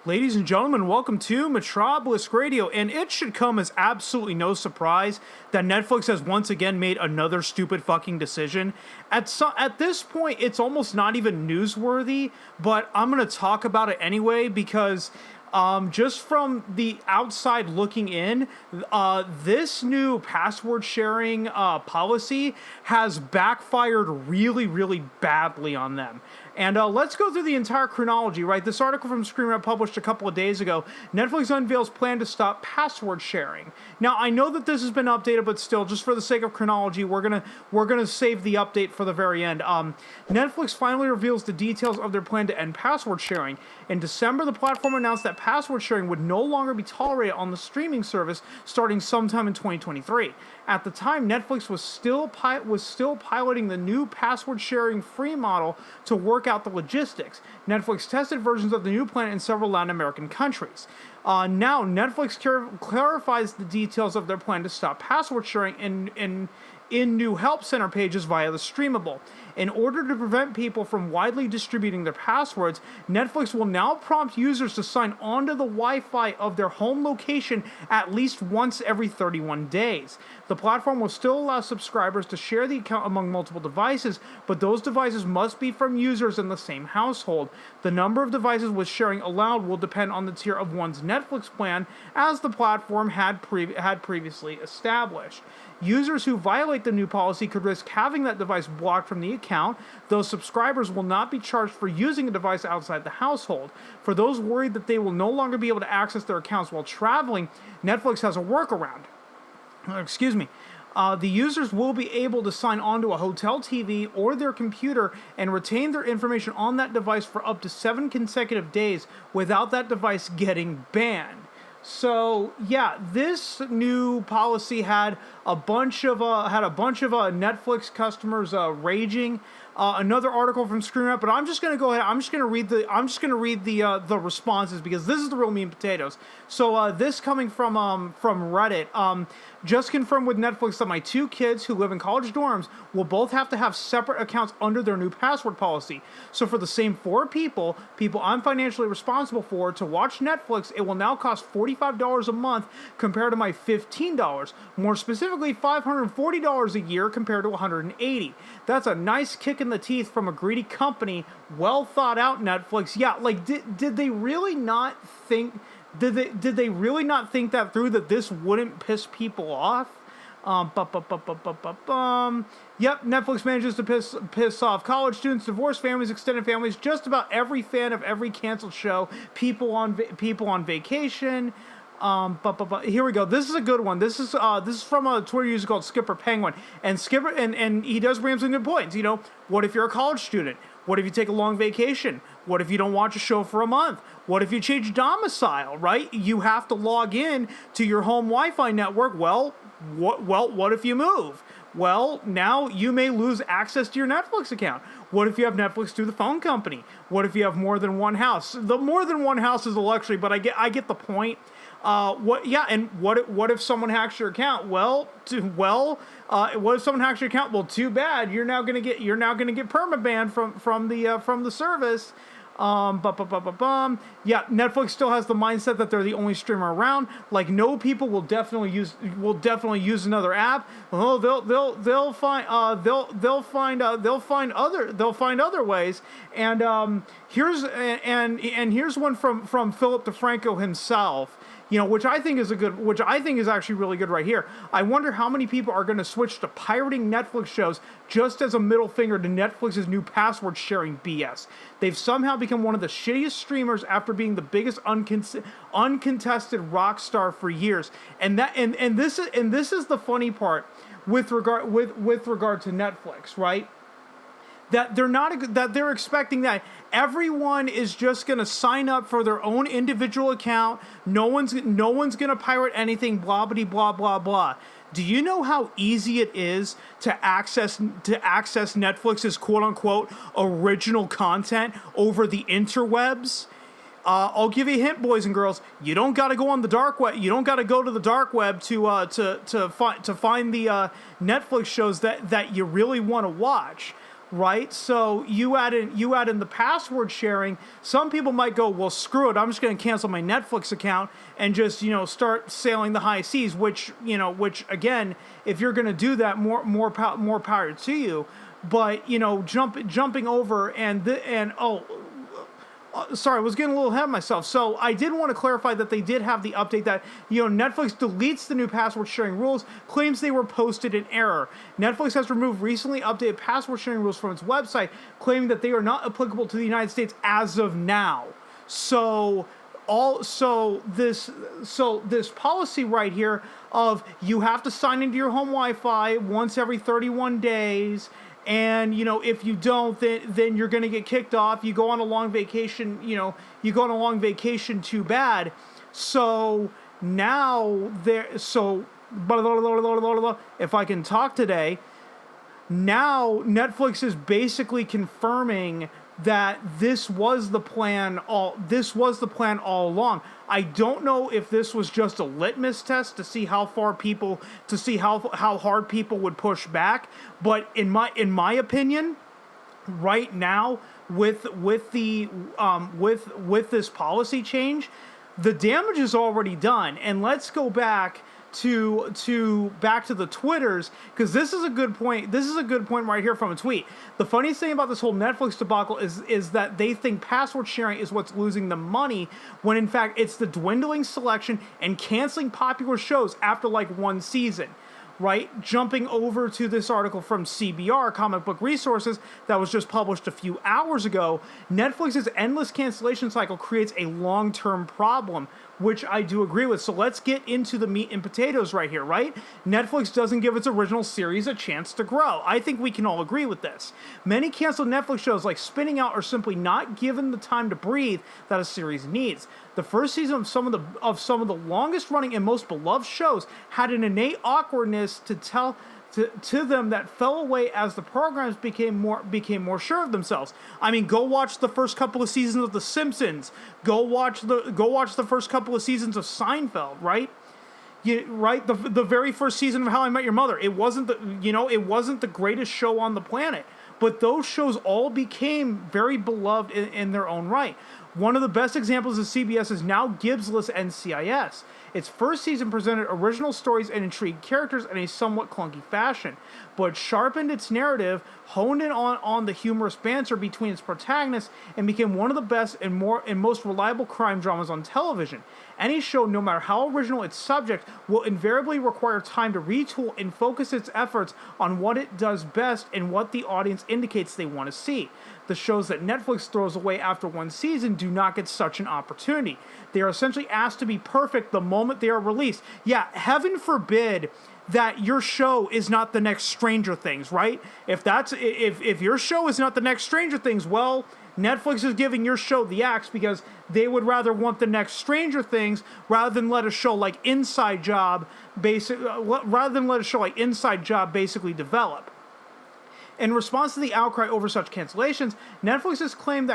Ladies and gentlemen, welcome to Metropolis Radio, and it should come as absolutely no surprise that Netflix has once again made another stupid fucking decision. At this point, it's almost not even newsworthy, but I'm going to talk about it anyway because just from the outside looking in, this new password sharing policy has backfired really, really badly on them. And let's go through the entire chronology, right? This article from Screen Rant published a couple of days ago. Netflix unveils plan to stop password sharing. Now, I know that this has been updated, but still, just for the sake of chronology, we're gonna save the update for the very end. Netflix finally reveals the details of their plan to end password sharing. In December, the platform announced that password sharing would no longer be tolerated on the streaming service starting sometime in 2023. At the time, Netflix was still piloting the new password sharing free model to work out the logistics. Netflix tested versions of the new plan in several Latin American countries. Now, Netflix clarifies the details of their plan to stop password sharing in new help center pages via the Streamable. In order to prevent people from widely distributing their passwords, Netflix will now prompt users to sign onto the Wi-Fi of their home location at least once every 31 days. The platform will still allow subscribers to share the account among multiple devices, but those devices must be from users in the same household. The number of devices with sharing allowed will depend on the tier of one's Netflix plan, as the platform had previously established. Users who violate the new policy could risk having that device blocked from the account. Those subscribers will not be charged for using a device outside the household. For those worried that they will no longer be able to access their accounts while traveling, Netflix has a workaround. The users will be able to sign onto a hotel TV or their computer and retain their information on that device for up to 7 consecutive days without that device getting banned. So yeah, this new policy had a bunch of Netflix customers raging. Another article from Screen Rant, but I'm just gonna go ahead. I'm just gonna read the responses because this is the real meat and potatoes. So this coming from Reddit. Just confirmed with Netflix that my 2 kids who live in college dorms will both have to have separate accounts under their new password policy. So for the same 4 people I'm financially responsible for, to watch Netflix, it will now cost $45 a month compared to my $15. More specifically, $540 a year compared to $180. That's a nice kick in the teeth from a greedy company. Well thought out, Netflix. Yeah, like did they really not think? Did they really not think that through, that this wouldn't piss people off? Yep, Netflix manages to piss off college students, divorced families, extended families, just about every fan of every canceled show, people on vacation. Here we go. This is a good one. This is from a Twitter user called Skipper Penguin, and Skipper and he does bring up some good points. You know, what if you're a college student? What if you take a long vacation? What if you don't watch a show for a month? What if you change domicile, right? You have to log in to your home Wi-Fi network. What if you move? Well, now you may lose access to your Netflix account. What if you have Netflix through the phone company? What if you have more than one house? The more than one house is a luxury, but I get the point. What if someone hacks your account? What if someone hacks your account? Well, too bad. You're now gonna get permabanned from the service. Yeah, Netflix still has the mindset that they're the only streamer around. Like, no, people will definitely use another app. Oh, they'll find other ways. And here's one from Philip DeFranco himself. You know, which I think is actually really good right here. I wonder how many people are going to switch to pirating Netflix shows just as a middle finger to Netflix's new password sharing BS. They've somehow become one of the shittiest streamers after being the biggest uncontested rock star for years. And this is the funny part with regard to Netflix, right? That they're expecting that everyone is just going to sign up for their own individual account. No one's going to pirate anything, blah blah blah blah blah. Do you know how easy it is to access Netflix's quote unquote original content over the interwebs? I'll give you a hint, boys and girls. You don't got to go on the dark web. You don't got to go to the dark web to find the Netflix shows that you really want to watch. right? So you add in the password sharing. Some people might go, well, screw it, I'm just going to cancel my Netflix account and just start sailing the high seas. Which again, if you're going to do that, more power to you. But jumping over sorry, I was getting a little ahead of myself. So I did want to clarify that they did have the update that, Netflix deletes the new password sharing rules, claims they were posted in error. Netflix has removed recently updated password sharing rules from its website, claiming that they are not applicable to the United States as of now. So this policy right here of you have to sign into your home Wi-Fi once every 31 days. And, if you don't, then you're going to get kicked off. You go on a long vacation, too bad. So now if I can talk today, now Netflix is basically confirming that this was the plan all along. I don't know if this was just a litmus test to see how hard people would push back, but in my opinion, right now with this policy change, the damage is already done. And let's go back to the Twitters, because this is a good point. This is a good point right here from a tweet. The funniest thing about this whole Netflix debacle is that they think password sharing is what's losing them money, when in fact it's the dwindling selection and canceling popular shows after like one season. Right? Jumping over to this article from CBR, Comic Book Resources, that was just published a few hours ago, Netflix's endless cancellation cycle creates a long-term problem, which I do agree with. So let's get into the meat and potatoes right here, right? Netflix doesn't give its original series a chance to grow. I think we can all agree with this. Many canceled Netflix shows like Spinning Out are simply not given the time to breathe that a series needs. The first season of some of the longest running and most beloved shows had an innate awkwardness to them that fell away as the programs became more sure of themselves. I mean, go watch the first couple of seasons of The Simpsons. Go watch the first couple of seasons of Seinfeld, right? The very first season of How I Met Your Mother. It wasn't the greatest show on the planet, but those shows all became very beloved in their own right. One of the best examples of CBS is now Gibbs-less NCIS. Its first season presented original stories and intrigued characters in a somewhat clunky fashion, but sharpened its narrative, honed in on the humorous banter between its protagonists, and became one of the best and most reliable crime dramas on television. Any show, no matter how original its subject, will invariably require time to retool and focus its efforts on what it does best and what the audience indicates they want to see. The shows that Netflix throws away after one season do not get such an opportunity. They are essentially asked to be perfect the moment they are released. Yeah, heaven forbid that your show is not the next Stranger Things, right? If your show is not the next Stranger Things, well, Netflix is giving your show the axe because they would rather want the next Stranger Things rather than let a show like Inside Job basically develop. In response to the outcry over such cancellations, Netflix has claimed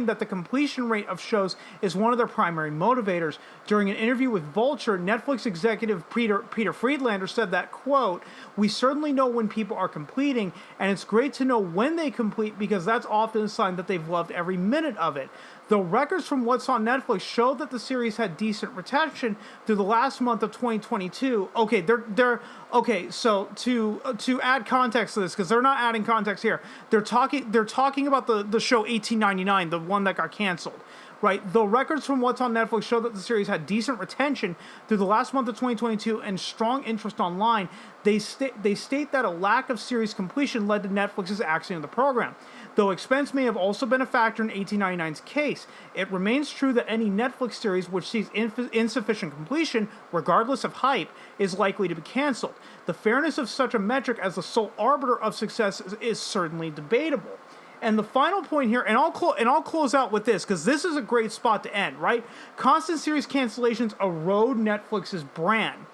that the completion rate of shows is one of their primary motivators. During an interview with Vulture, Netflix executive Peter Friedlander said that, quote, "We certainly know when people are completing, and it's great to know when they complete because that's often a sign that they've loved every minute of it. Though records from what's on Netflix show that the series had decent retention through the last month of 2022. Okay, okay. So to add context to this, because they're not adding context here, they're talking about the show 1899, the one that got canceled. Right, the records from what's on Netflix show that the series had decent retention through the last month of 2022 and strong interest online. They state that a lack of series completion led to Netflix's axing of the program. Though expense may have also been a factor in 1899's case, it remains true that any Netflix series which sees insufficient completion, regardless of hype, is likely to be canceled. The fairness of such a metric as the sole arbiter of success is certainly debatable." And the final point here, and I'll close out with this, because this is a great spot to end, right? Constant series cancellations erode Netflix's brand.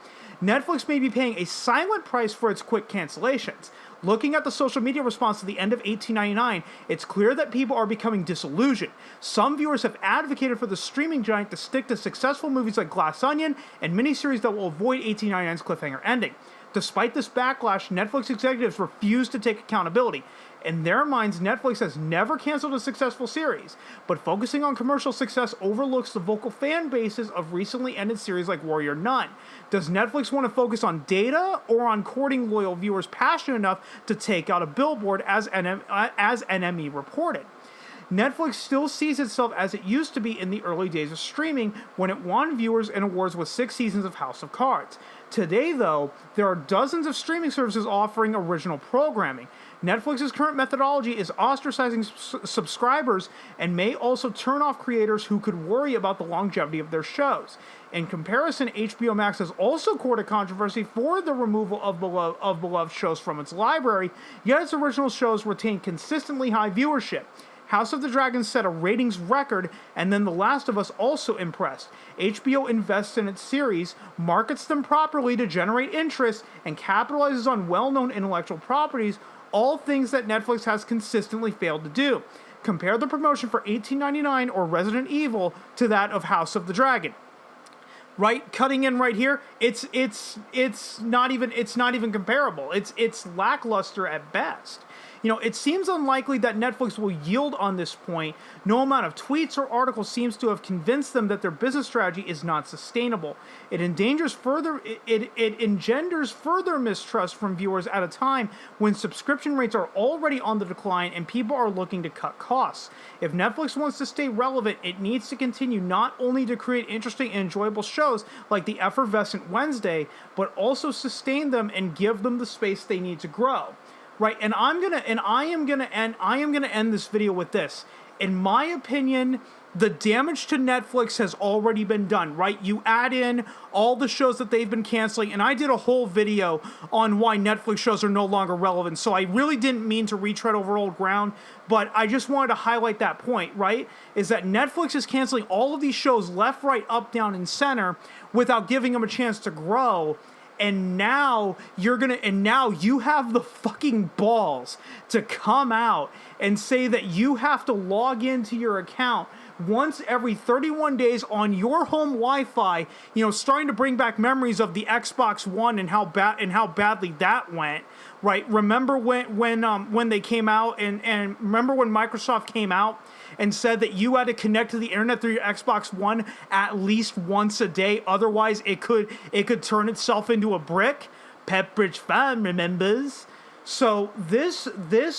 Netflix may be paying a silent price for its quick cancellations. Looking at the social media response to the end of 1899, it's clear that people are becoming disillusioned. Some viewers have advocated for the streaming giant to stick to successful movies like Glass Onion and miniseries that will avoid 1899's cliffhanger ending. Despite this backlash, Netflix executives refuse to take accountability. In their minds, Netflix has never canceled a successful series, but focusing on commercial success overlooks the vocal fan bases of recently ended series like Warrior Nun. Does Netflix want to focus on data or on courting loyal viewers passionate enough to take out a billboard, as NME reported? Netflix still sees itself as it used to be in the early days of streaming, when it won viewers and awards with 6 seasons of House of Cards. Today, though, there are dozens of streaming services offering original programming. Netflix's current methodology is ostracizing subscribers and may also turn off creators who could worry about the longevity of their shows. In comparison, HBO Max has also courted controversy for the removal of beloved shows from its library, yet its original shows retain consistently high viewership. House of the Dragon set a ratings record, and then The Last of Us also impressed. HBO invests in its series, markets them properly to generate interest, and capitalizes on well-known intellectual properties, all things that Netflix has consistently failed to do. Compare the promotion for $18.99 or Resident Evil to that of House of the Dragon. Right, cutting in right here, it's not even comparable. It's lackluster at best. You know, it seems unlikely that Netflix will yield on this point. No amount of tweets or articles seems to have convinced them that their business strategy is not sustainable. It engenders further mistrust from viewers at a time when subscription rates are already on the decline and people are looking to cut costs. If Netflix wants to stay relevant, it needs to continue not only to create interesting and enjoyable shows like the effervescent Wednesday, but also sustain them and give them the space they need to grow. Right, and I am gonna end this video with this. In my opinion, the damage to Netflix has already been done, right? You add in all the shows that they've been canceling, and I did a whole video on why Netflix shows are no longer relevant, so I really didn't mean to retread over old ground, but I just wanted to highlight that point, right? Is that Netflix is canceling all of these shows left, right, up, down, and center without giving them a chance to grow. And now you have the fucking balls to come out and say that you have to log into your account once every 31 days on your home Wi-Fi, you know, starting to bring back memories of the Xbox One and how badly that went, right? Remember when they came out and remember when Microsoft came out and said that you had to connect to the internet through your Xbox One at least once a day, otherwise it could turn itself into a brick? Pepperidge Farm remembers. So this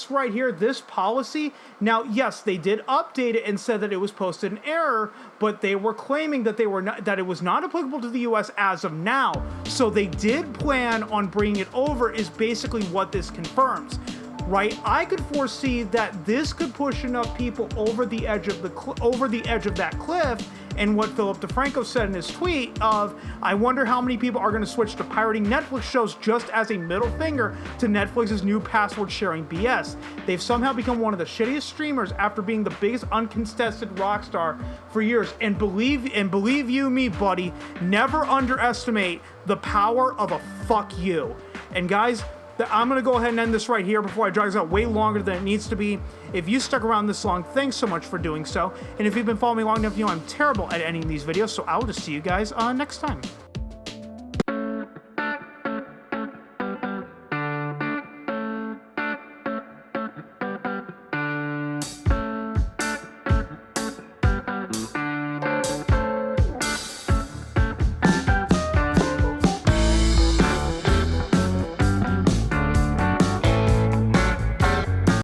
right here, this policy, now yes, they did update it and said that it was posted in error, but they were claiming that it was not applicable to the US as of now. So they did plan on bringing it over, is basically what this confirms. Right, I could foresee that this could push enough people over the edge of that cliff, and what Philip DeFranco said in his tweet of, I wonder how many people are going to switch to pirating Netflix shows just as a middle finger to Netflix's new password sharing BS. They've somehow become one of the shittiest streamers after being the biggest uncontested rock star for years. And believe you me, buddy, never underestimate the power of a fuck you. And guys, I'm going to go ahead and end this right here before I drag this out way longer than it needs to be. If you stuck around this long, thanks so much for doing so. And if you've been following me long enough, you know I'm terrible at ending these videos, so I will just see you guys next time.